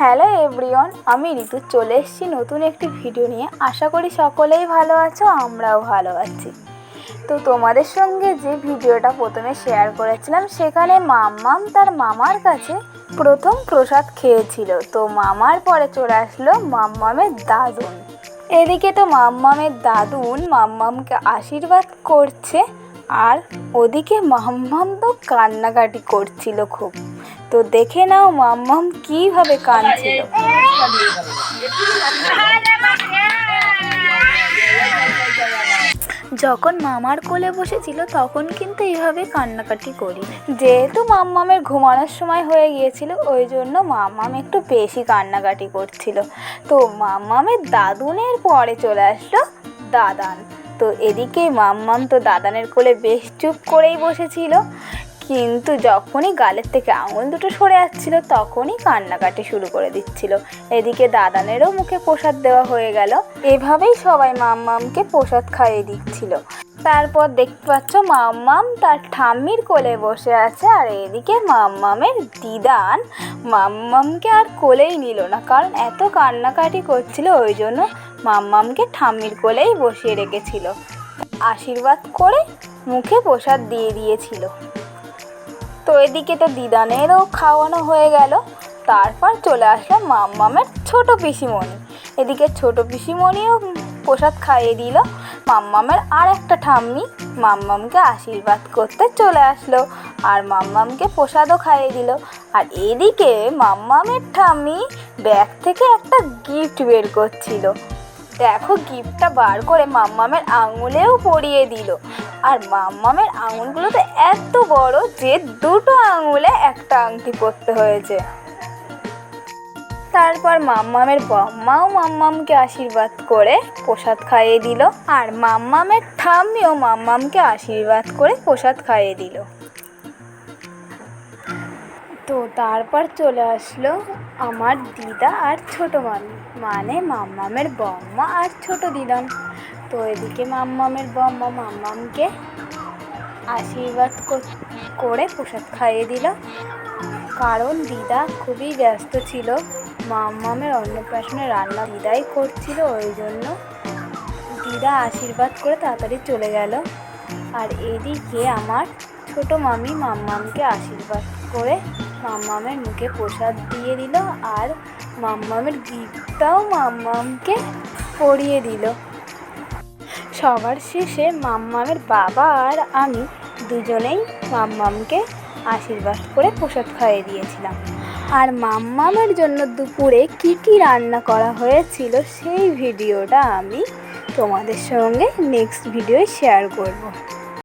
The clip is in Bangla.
হ্যালো এভরিওয়ান, আমি ঋতু চলে এসেছি নতুন একটি ভিডিও নিয়ে। আশা করি সকলেই ভালো আছো, আমরাও ভালো আছি। তো তোমাদের সঙ্গে যে ভিডিওটা প্রথমে শেয়ার করেছিলাম, সেখানে মাম্মাম তার মামার কাছে প্রথম প্রসাদ খেয়েছিল। তো মামার পরে চলে আসলো মাম্মামের দাদুন। এদিকে তো মাম্মামের দাদুন মাম্মামকে আশীর্বাদ করছে, আর ওদিকে মাম্মাম তো কান্নাকাটি করছিল খুব। তো দেখে নাও মাম্মাম কিভাবে কাঁদছিল। যখন মামার কোলে বসেছিল তখন কিন্তু এইভাবে কান্নাকাটি করি, যেহেতু মাম্মামের ঘুমানোর সময় হয়ে গিয়েছিল ওই জন্য মাম্মাম একটু বেশি কান্নাকাটি করছিল। তো মাম্মামের দাদুনের পরে চলে আসলো দাদান। তো এদিকে মাম্মাম তো দাদানের কোলে বেশ চুপ করেই বসেছিল, কিন্তু যখনই গালের থেকে আঙুল দুটো সরে যাচ্ছিল তখনই কান্নাকাটি শুরু করে দিচ্ছিল। এদিকে দাদানেরও মুখে প্রসাদ দেওয়া হয়ে গেল। এভাবেই সবাই মাম্মামকে প্রসাদ খাইয়ে দিচ্ছিল। তারপর দেখতে পাচ্ছ মাম্মাম তার ঠাম্মির কোলে বসে আছে, আর এদিকে মাম্মামের দিদান মাম্মামকে আর কোলেই নিল না, কারণ এত কান্নাকাটি করছিল। ওই জন্য মাম্মামকে ঠাম্মির কোলেই বসিয়ে রেখেছিল, আশীর্বাদ করে মুখে প্রসাদ দিয়ে দিয়েছিল। তো এদিকে তো দিদানেরও খাওয়ানো হয়ে গেল। তারপর চলে আসলাম মাম্মামের ছোটো পিসিমণি। এদিকে ছোটো পিসিমণিও প্রসাদ খাইয়ে দিল। মাম্মামের আর একটা ঠাম্মি মাম্মামকে আশীর্বাদ করতে চলে আসলো, আর মাম্মামকে প্রসাদও খাইয়ে দিল। আর এদিকে মাম্মামের ঠাম্মি ব্যাগ থেকে একটা গিফট বের করছিল। দেখো, গিফটটা বার করে মাম্মামের আঙুলেও পরিয়ে দিল। আর মাম্মামের আঙুলগুলো তো এত বড় যে দুটো আঙুলে একটা আংটি পরতে হয়েছে। তারপর মাম্মামের বম্মাও মাম্মামকে আশীর্বাদ করে প্রসাদ খাইয়ে দিল, আর মাম্মামের ঠাম্মিও মাম্মামকে আশীর্বাদ করে প্রসাদ খাইয়ে দিল। তো তারপর চলে আসলো আমার দিদা আর ছোটো মামি, মানে মাম্মামের বম্মা আর ছোটো দিদান। তো এদিকে মাম্মামের বম্মা মাম্মামকে আশীর্বাদ করে প্রসাদ খাইয়ে দিল, কারণ দিদা খুবই ব্যস্ত ছিল। মাম্মামের অন্নপ্রাশনে রান্না দিদাই করছিল, ওই জন্য দিদা আশীর্বাদ করে তাড়াতাড়ি চলে গেল। আর এদিকে আমার ছোটো মামি মাম্মামকে আশীর্বাদ করে মাম্মামের মুখে প্রসাদ দিয়ে দিল, আর মাম্মামের গিফটটাও মাম্মামকে পরিয়ে দিল। সবার শেষে মাম্মামের বাবা আর আমি দুজনেই মাম্মামকে আশীর্বাদ করে প্রসাদ খাইয়ে দিয়েছিলাম। আর মাম্মামের জন্য দুপুরে কী কী রান্না করা হয়েছিল সেই ভিডিওটা আমি তোমাদের সঙ্গে নেক্সট ভিডিওয় শেয়ার করব।